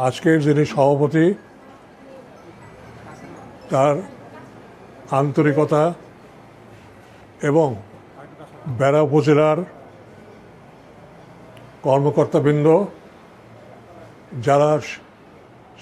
আজকের যিনি সভাপতি তার আন্তরিকতা এবং বেড়া উপজেলার কর্মকর্তাবৃন্দ যারা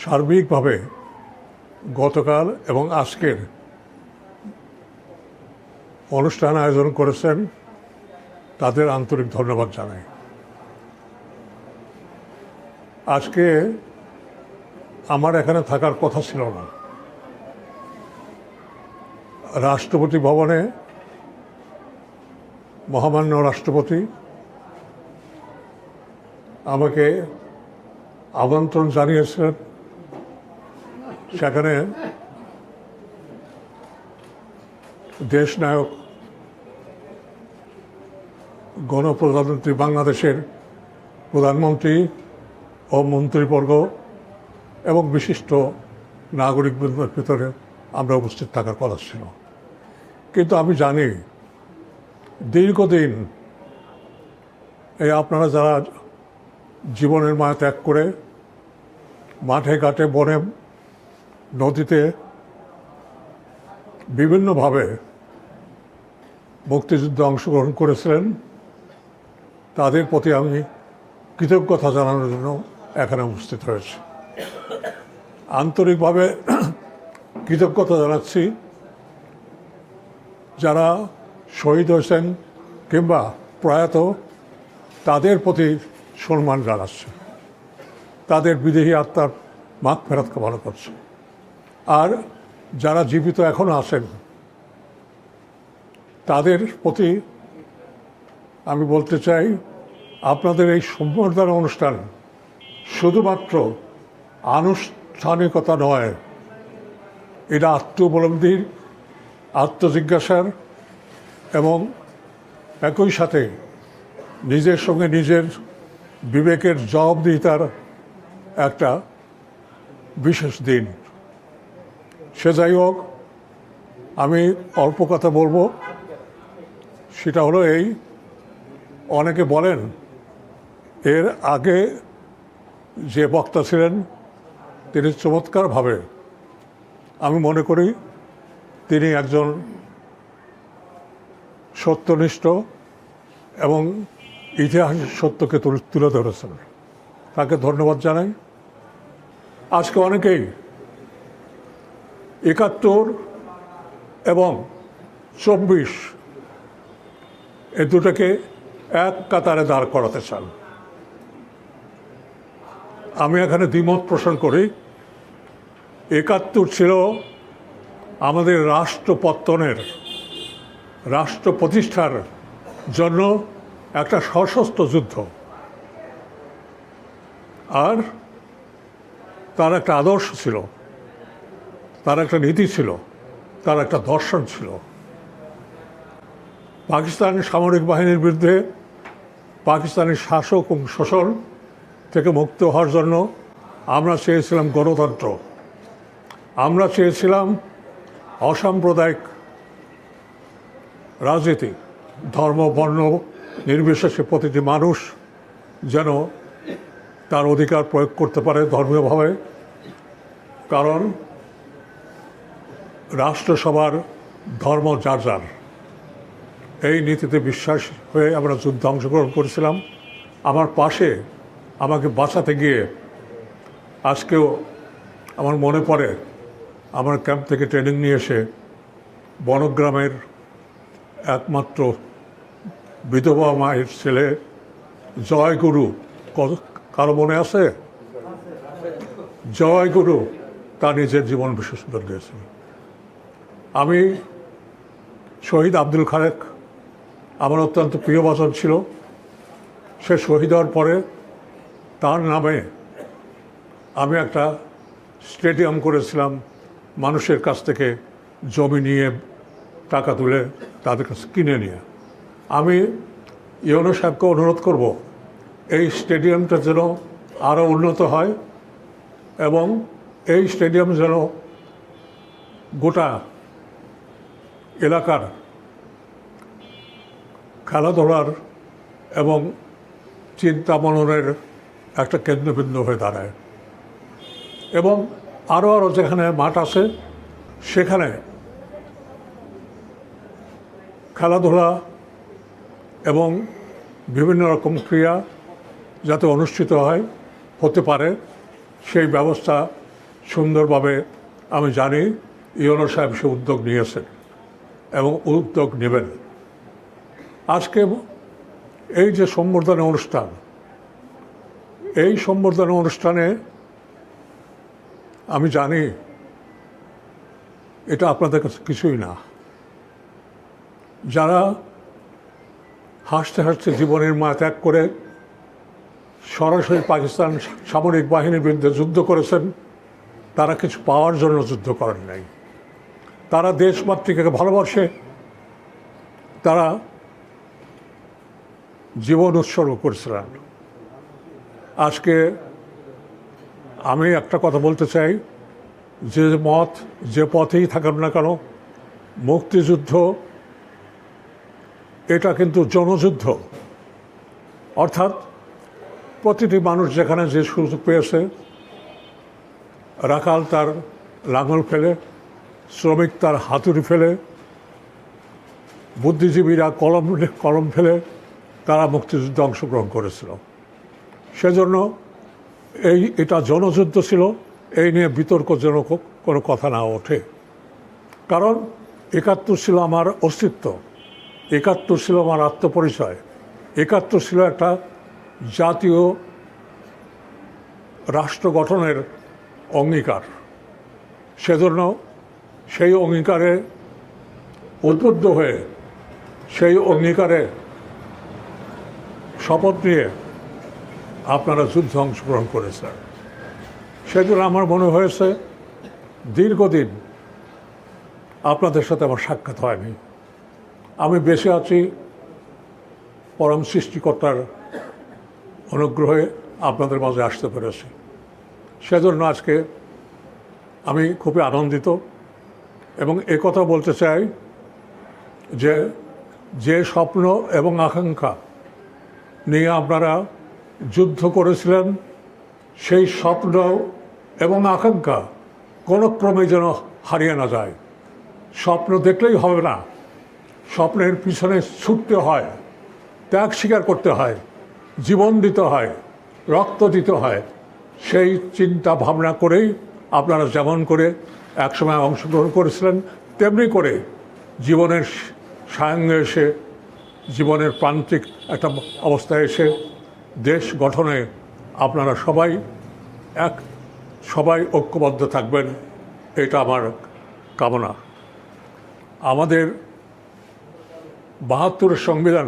সার্বিকভাবে গতকাল এবং আজকের অনুষ্ঠান আয়োজন করেছেন তাদের আন্তরিক ধন্যবাদ জানাই। আজকে আমার এখানে থাকার কথা ছিল না। রাষ্ট্রপতি ভবনে মহামান্য রাষ্ট্রপতি আমাকে আমন্ত্রণ জানিয়েছেন। সেখানে দেশনায়ক গণপ্রজাতন্ত্রী বাংলাদেশের প্রধানমন্ত্রী ও মন্ত্রীবর্গ এবং বিশিষ্ট নাগরিকবৃন্দের ভিতরে আমরা উপস্থিত থাকার কথা ছিল। কিন্তু আমি জানি দীর্ঘদিন এই আপনারা যারা জীবনের মায়া ত্যাগ করে মাঠে ঘাটে বনে নদীতে বিভিন্নভাবে মুক্তিযুদ্ধে অংশগ্রহণ করেছিলেন, তাদের প্রতি আমি কৃতজ্ঞতা জানানোর জন্য এখানে উপস্থিত হয়েছি। আন্তরিকভাবে কৃতজ্ঞতা জানাচ্ছি যারা শহীদ হয়েছেন কিংবা প্রয়াত, তাদের প্রতি সম্মান জানাচ্ছে, তাদের বিদেহী আত্মার মাগফিরাত কামনা করছে। আর যারা জীবিত এখনও আছেন তাদের প্রতি আমি বলতে চাই, আপনাদের এই সম্বর্ধনা অনুষ্ঠান শুধুমাত্র আনুষ্ঠানিকতা নয়, এটা আত্মোপলব্ধির, আত্মজিজ্ঞাসার এবং একই সাথে নিজের সঙ্গে নিজের বিবেকের জবাবদিহিতার একটা বিশেষ দিন। সে যাই হোক, আমি অল্প কথা বলবো। সেটা হলো এই, অনেকে বলেন এর আগে যে বক্তা ছিলেন তিনি চমৎকারভাবে, আমি মনে করি তিনি একজন সত্যনিষ্ঠ এবং ইতিহাসের সত্যকে তুলে ধরেছেন, তাকে ধন্যবাদ জানাই। আজকে অনেকেই ৭১ এবং ২৪ এ দুটোকে এক কাতারে দাঁড় করাতে চান। আমি এখানে দ্বিমত পোষণ করি। ৭১ ছিল আমাদের রাষ্ট্র পত্তনের, রাষ্ট্র প্রতিষ্ঠার জন্য একটা সশস্ত্র যুদ্ধ, আর তার একটা আদর্শ ছিল, তার একটা নীতি ছিল, তার একটা দর্শন ছিল। পাকিস্তানি সামরিক বাহিনীর বিরুদ্ধে পাকিস্তানি শাসক এবং শোষণ থেকে মুক্ত হওয়ার জন্য আমরা চেয়েছিলাম গণতন্ত্র, আমরা চেয়েছিলাম অসাম্প্রদায়িক রাজনীতি, ধর্ম বর্ণ নির্বিশেষে প্রতিটি মানুষ যেন তার অধিকার প্রয়োগ করতে পারে ধর্মীয়ভাবে। কারণ রাষ্ট্রসভার ধর্ম যার যার, এই নীতিতে বিশ্বাস হয়ে আমরা যুদ্ধে অংশগ্রহণ করেছিলাম। আমার পাশে আমাকে বাঁচাতে গিয়ে আজকেও আমার মনে পড়ে, আমার ক্যাম্প থেকে ট্রেনিং নিয়ে এসে বনগ্রামের একমাত্র বিধবা মায়ের ছেলে জয়গুরু, কারো মনে আছে? জয়গুরু তার নিজের জীবন বিসর্জন দিয়েছেন। আমি শহীদ আব্দুল খালেক আমার অত্যন্ত প্রিয় বচন ছিল। সে শহীদ হওয়ার পরে তার নামে আমি একটা স্টেডিয়াম করেছিলাম, মানুষের কাছ থেকে জমি নিয়ে টাকা তুলে তাদের কাছে কিনে নিয়ে। আমি ইউনো সাহেবকে অনুরোধ করব এই স্টেডিয়ামটা যেন আরও উন্নত হয় এবং এই স্টেডিয়াম যেন গোটা এলাকার খেলাধুলার এবং চিন্তা মননের একটা কেন্দ্রবিন্দু হয়ে দাঁড়ায়। এবং আরও যেখানে মাঠ আছে সেখানে খেলাধুলা এবং বিভিন্ন রকম ক্রিয়া যাতে অনুষ্ঠিত হতে পারে সেই ব্যবস্থা সুন্দরভাবে আমি জানি ইউনো সাহেব সে উদ্যোগ নিয়েছেন এবং উদ্যোগ নেবেন। আজকে এই যে সম্বর্ধনা অনুষ্ঠান, এই সম্বর্ধনা অনুষ্ঠানে আমি জানি এটা আপনাদের কাছে কিছুই না। যারা হাসতে হাসতে জীবনের মায়া ত্যাগ করে সরাসরি পাকিস্তান সামরিক বাহিনীর বিরুদ্ধে যুদ্ধ করেছেন, তারা কিছু পাওয়ার জন্য যুদ্ধ করেন নাই। তারা দেশমাতৃকাকে ভালোবাসে, তারা জীবন উৎসর্গ করেছিলেন। আজকে আমি একটা কথা বলতে চাই, যে পথেই থাকুন না কেন, মুক্তিযুদ্ধ এটা কিন্তু জনযুদ্ধ। অর্থাৎ প্রতিটি মানুষ যেখানে যে সুযোগ পেয়েছে, রাখাল তার লাঙল ফেলে, শ্রমিক তার হাতুড়ি ফেলে, বুদ্ধিজীবীরা কলম ফেলে তারা মুক্তিযুদ্ধে অংশগ্রহণ করেছিল। সেজন্য এটা জনযুদ্ধ ছিল, এই নিয়ে বিতর্কজনক কোনো কথা না ওঠে। কারণ ৭১ ছিল আমার অস্তিত্ব, ৭১ ছিল আমার আত্মপরিচয়, ৭১ ছিল একটা জাতীয় রাষ্ট্র গঠনের অঙ্গীকার। সেজন্য সেই অঙ্গীকারে উদ্বুদ্ধ হয়ে, সেই অঙ্গীকারে শপথ নিয়ে আপনারা যুদ্ধে অংশগ্রহণ করেছেন। সেজন্য আমার মনে হয়েছে দীর্ঘদিন আপনাদের সাথে আমার সাক্ষাৎ হয়নি। আমি বেঁচে আছি পরম সৃষ্টিকর্তার অনুগ্রহে, আপনাদের মাঝে আসতে পেরেছি। সেজন্য আজকে আমি খুবই আনন্দিত এবং একথা বলতে চাই যে স্বপ্ন এবং আকাঙ্ক্ষা নিয়ে আপনারা যুদ্ধ করেছিলেন, সেই স্বপ্ন এবং আকাঙ্ক্ষা কোনো ক্রমে যেন হারিয়ে না যায়। স্বপ্ন দেখলেই হবে না, স্বপ্নের পিছনে ছুটতে হয়, ত্যাগ স্বীকার করতে হয়, জীবন দিতে হয়, রক্ত দিতে হয়। সেই চিন্তা ভাবনা করেই আপনারা যেমন করে একসময় অংশগ্রহণ করেছিলেন, তেমনি করে জীবনের সায়ঙ্গে এসে, জীবনের প্রান্তিক একটা অবস্থায় এসে দেশ গঠনে আপনারা সবাই ঐক্যবদ্ধ থাকবেন, এটা আমার কামনা। আমাদের ৭২-এর সংবিধান,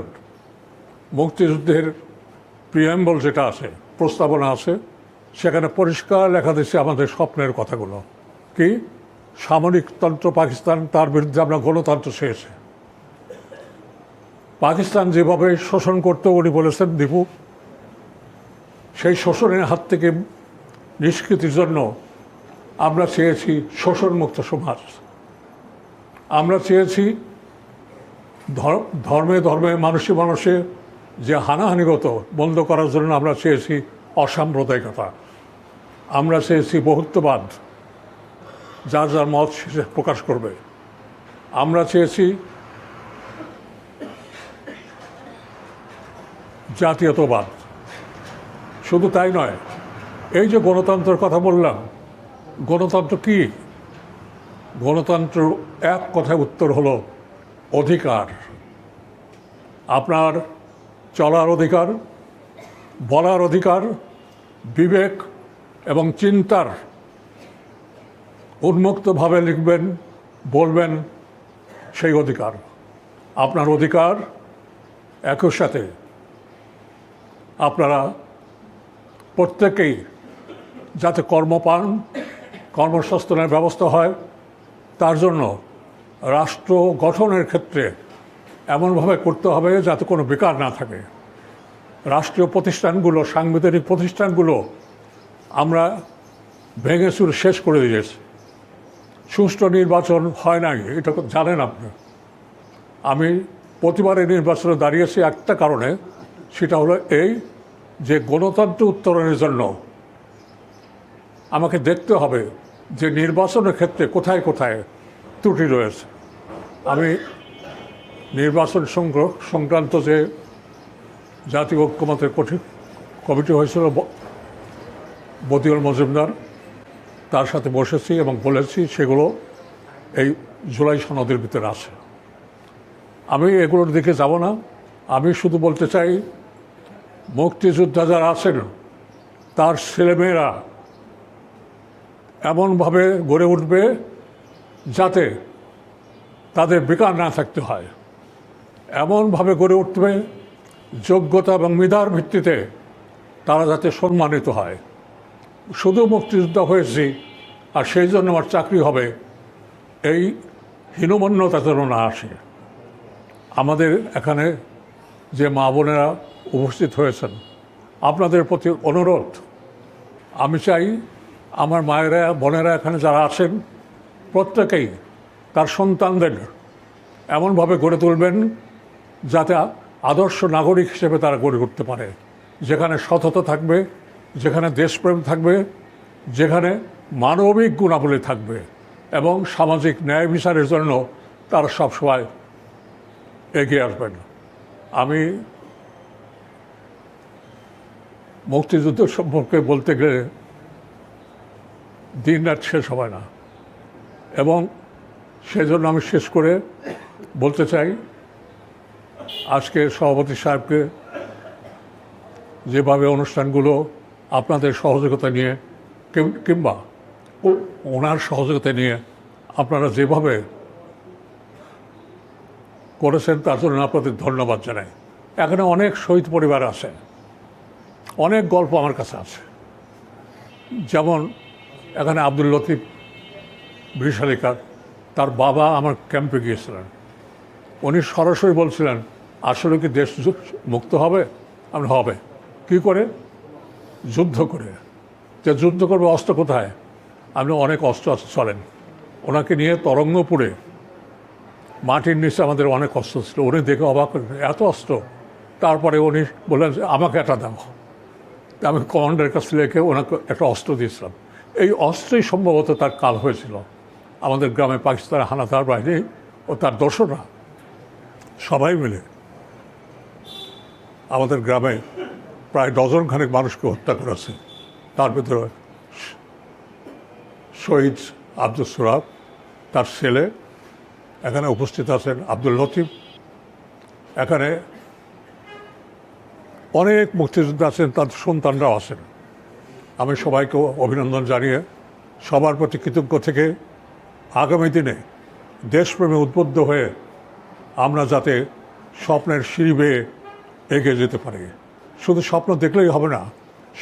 মুক্তিযুদ্ধের প্রিয়াম্বল যেটা আছে, প্রস্তাবনা আছে, সেখানে পরিষ্কার লেখা দিচ্ছে আমাদের স্বপ্নের কথাগুলো। কি? সামরিকতন্ত্র পাকিস্তান, তার বিরুদ্ধে আমরা গণতন্ত্র চেয়েছি। পাকিস্তান যেভাবে শোষণ করতে উনি বলেছেন দীপু, সেই শোষণের হাত থেকে নিষ্কৃতির জন্য আমরা চেয়েছি শোষণমুক্ত সমাজ। আমরা চেয়েছি ধর্মে ধর্মে মানুষে যে হানাহানিগত বন্ধ করার জন্য আমরা চেয়েছি অসাম্প্রদায়িকতা, আমরা চেয়েছি বহুত্ববাদ, যার যার মত সে প্রকাশ করবে। আমরা চেয়েছি জাতীয়তাবাদ। শুধু তাই নয়, এই যে গণতন্ত্রের কথা বললাম, গণতন্ত্র কি? গণতন্ত্র এক কথায় উত্তর হলো অধিকার। আপনার চলার অধিকার, বলার অধিকার, বিবেক এবং চিন্তার উন্মুক্তভাবে লিখবেন, বলবেন, সেই অধিকার আপনার অধিকার। একই সাথে আপনারা প্রত্যেকেই যাতে কর্ম পান, কর্মসংস্থানের ব্যবস্থা হয়, তার জন্য রাষ্ট্র গঠনের ক্ষেত্রে এমনভাবে করতে হবে যাতে কোনো বেকার না থাকে। রাষ্ট্রীয় প্রতিষ্ঠানগুলো, সাংবিধানিক প্রতিষ্ঠানগুলো আমরা ভেঙে চুরে শেষ করে দিয়েছি। সুষ্ঠু নির্বাচন হয় নাই, এটা জানেন আপনি। আমি প্রতিবারের নির্বাচনে দাঁড়িয়েছি একটা কারণে, সেটা হলো এই যে গণতন্ত্র উত্তরণের জন্য আমাকে দেখতে হবে যে নির্বাচনের ক্ষেত্রে কোথায় কোথায় ত্রুটি রয়েছে। আমি নির্বাচন সংক্রান্ত যে জাতীয় ঐক্যমতের কমিটি হয়েছিল বদিউল মজুমদার, তার সাথে বসেছি এবং বলেছি সেগুলো এই জুলাই সনদের ভিতরে আছে। আমি এগুলোর দিকে যাব না। আমি শুধু বলতে চাই, মুক্তিযোদ্ধা যারা আছেন তার ছেলেমেয়েরা এমনভাবে গড়ে উঠবে যাতে তাদের বেকার না থাকতে হয়, এমনভাবে গড়ে উঠবে যোগ্যতা এবং মেধার ভিত্তিতে তারা যাতে সম্মানিত হয়। শুধু মুক্তিযোদ্ধা হয়েছি আর সেই জন্য আমার চাকরি হবে, এই হীনমন্যতা যেন না আসে। আমাদের এখানে যে মা বোনেরা উপস্থিত হয়েছেন, আপনাদের প্রতি অনুরোধ, আমি চাই আমার মায়েরা বোনেরা এখানে যারা আছেন প্রত্যেকেই তার সন্তানদের এমনভাবে গড়ে তুলবেন যাতে আদর্শ নাগরিক হিসেবে তারা গড়ে উঠতে পারে, যেখানে সততা থাকবে, যেখানে দেশপ্রেম থাকবে, যেখানে মানবিক গুণাবলী থাকবে এবং সামাজিক ন্যায় বিচারের জন্য তারা সবসময় এগিয়ে আসবেন। আমি মুক্তিযুদ্ধ সম্পর্কে বলতে গেলে দিন রাত শেষ হবে না, এবং সেজন্য আমি শেষ করে বলতে চাই, আজকে সভাপতি সাহেবকে যেভাবে অনুষ্ঠানগুলো আপনাদের সহযোগিতা নিয়ে কিংবা ওনার সহযোগিতা নিয়ে আপনারা যেভাবে করেছেন তার জন্য আপনাদের ধন্যবাদ জানাই। এখানে অনেক শহীদ পরিবার আছে, অনেক গল্প আমার কাছে আছে। যেমন এখানে আব্দুল লতিফ বরিশালিকার, তার বাবা আমার ক্যাম্পে গিয়েছিলেন, উনি সরাসরি বলছিলেন আসলে কি দেশ মুক্ত হবে? আমি হবে। কী করে? যুদ্ধ করে। যে যুদ্ধ করবে, অস্ত্র কোথায়? আপনি অনেক অস্ত্র আছে, চলেন। ওনাকে নিয়ে তরঙ্গপুরে মাটির নিচে আমাদের অনেক অস্ত্র ছিল, উনি দেখে অবাক করেন, এত অস্ত্র। তারপরে উনি বললেন যে আমাকে একটা দাও। আমি কমান্ডারের কাছ থেকে ওনাকে একটা অস্ত্র দিয়েছিলাম। এই অস্ত্রই সম্ভবত তার কাল হয়েছিল। আমাদের গ্রামে পাকিস্তানের হানাদার বাহিনী ও তার দোসররা সবাই মিলে আমাদের গ্রামে প্রায় ডজনখানেক মানুষকে হত্যা করেছে। তার ভিতরে শহীদ আব্দুল সোরাব, তার ছেলে এখানে উপস্থিত আছেন, আব্দুল লতিফ, এখানে অনেক মুক্তিযোদ্ধা আছেন, তার সন্তানরাও আছেন। আমি সবাইকে অভিনন্দন জানিয়ে সবার প্রতি কৃতজ্ঞ থেকে আগামী দিনে দেশপ্রেমে উদ্বুদ্ধ হয়ে আমরা যাতে স্বপ্নের সিঁড়ি বেয়ে এগিয়ে যেতে পারি। শুধু স্বপ্ন দেখলেই হবে না,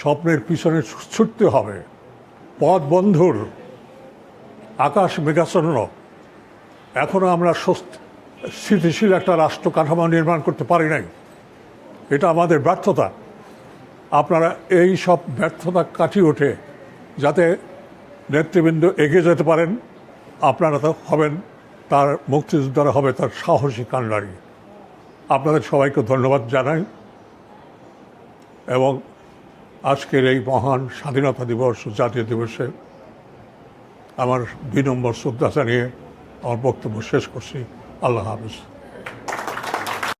স্বপ্নের পিছনে ছুটতে হবে। পথ বন্ধুর, আকাশ মেঘাচ্ছন্ন। এখনও আমরা স্থিতিশীল একটা রাষ্ট্র কাঠামো নির্মাণ করতে পারি নাই, এটা আমাদের ব্যর্থতা। আপনারা এই সব ব্যর্থতা কাটিয়ে ওঠে যাতে নেতৃবৃন্দ এগিয়ে যেতে পারেন, আপনারা তো হবেন তার মুক্তিযোদ্ধারা হবে তার সাহসী কান্ডারি। আপনাদের সবাইকে ধন্যবাদ জানাই এবং আজকের এই মহান স্বাধীনতা দিবস, জাতীয় দিবসে আমার বিনম্র শ্রদ্ধা জানিয়ে আমার বক্তব্য শেষ করছি। আল্লাহ হাফেজ।